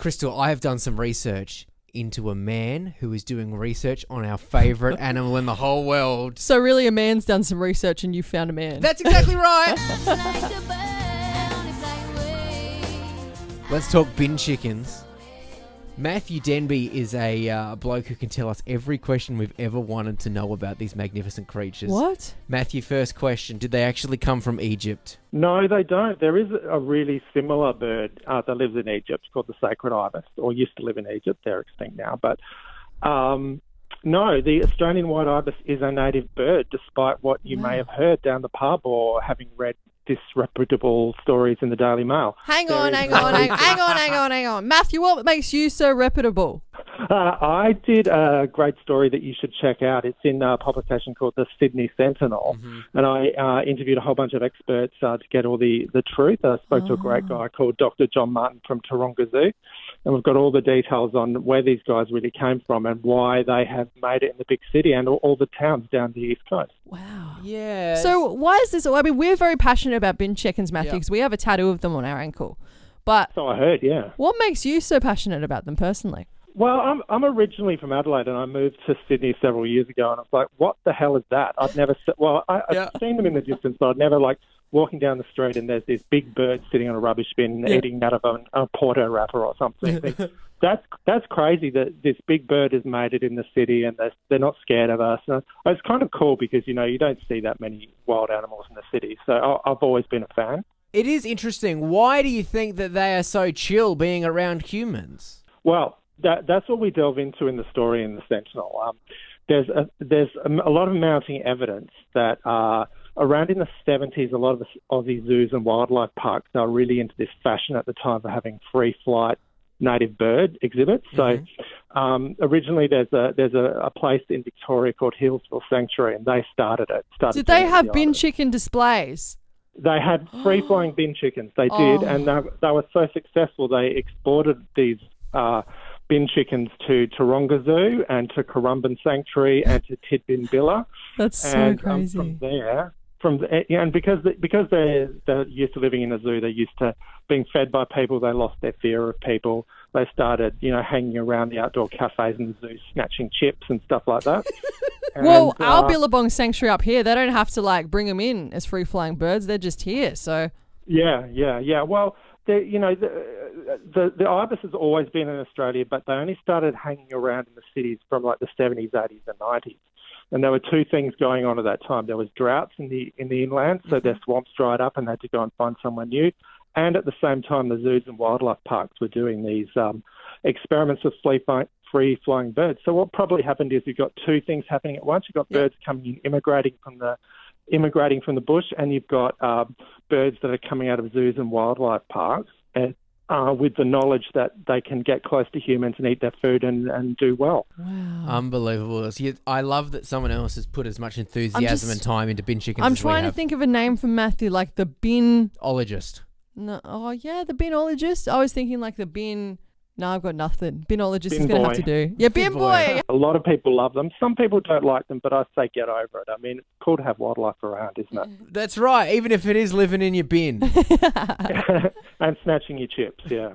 Crystal, I have done some research into a man who is doing research on our favourite animal in the whole world. So really a man's done some research and you found a man. That's exactly right. Let's talk bin chickens. Matthew Denby is a bloke who can tell us every question we've ever wanted to know about these magnificent creatures. What? Matthew, first question. Did they actually come from Egypt? No, they don't. There is a really similar bird that lives in Egypt called the sacred ibis, or used to live in Egypt. They're extinct now. But no, the Australian white ibis is a native bird, despite what you may have heard down the pub or having read disreputable stories in the Daily Mail. Hang on. Matthew, what makes you so reputable? I did a great story that you should check out. It's in a publication called the Sydney Sentinel, and I interviewed a whole bunch of experts to get all the truth. I spoke to a great guy called Dr. John Martin from Taronga Zoo, and we've got all the details on where these guys really came from and why they have made it in the big city and all the towns down the East Coast. Wow. Yeah. So why is this? I mean, we're very passionate about bin chickens, Matthew, because we have a tattoo of them on our ankle. But so I heard, yeah. What makes you so passionate about them personally? Well, I'm originally from Adelaide, and I moved to Sydney several years ago, and I was like, what the hell is that? I've seen them in the distance, but I'd never, walking down the street and there's this big bird sitting on a rubbish bin eating out of a Porto wrapper or something. That's crazy that this big bird has made it in the city and they're not scared of us. And it's kind of cool because, you don't see that many wild animals in the city. So I've always been a fan. It is interesting. Why do you think that they are so chill being around humans? Well, that's what we delve into in the story in the Sentinel. There's a lot of mounting evidence that around in the 70s, a lot of Aussie zoos and wildlife parks are really into this fashion at the time for having free flight native bird exhibits. So originally there's a place in Victoria called Hillsville Sanctuary, and they started it. Did they have bin chicken displays? They had free-flying bin chickens. They did, and they were so successful they exported these bin chickens to Taronga Zoo and to Currumbin Sanctuary and to Tidbinbilla. That's so crazy. And because they're used to living in a zoo, they're used to being fed by people. They lost their fear of people. They started, hanging around the outdoor cafes in the zoo, snatching chips and stuff like that. Well, our Billabong Sanctuary up here, they don't have to bring them in as free-flying birds. They're just here. So yeah. Well, the ibis has always been in Australia, but they only started hanging around in the cities from the 70s, 80s, and 90s. And there were two things going on at that time. There was droughts in the inland, so their swamps dried up and they had to go and find somewhere new. And at the same time, the zoos and wildlife parks were doing these experiments with free-flying birds. So what probably happened is you've got two things happening at once. You've got birds coming in, immigrating from the bush, and you've got birds that are coming out of zoos and wildlife parks with the knowledge that they can get close to humans and eat their food and do well. Wow. Unbelievable. I love that someone else has put as much enthusiasm and time into bin chickens I'm as we trying to have. think of a name for Matthew, like the bin... Ologist. No, the binologist. I was thinking the bin... No, I've got nothing. Binologist is going to have to do. Yeah, bin boy. A lot of people love them. Some people don't like them, but I say get over it. I mean, it's cool to have wildlife around, isn't it? That's right, even if it is living in your bin. And snatching your chips, yeah.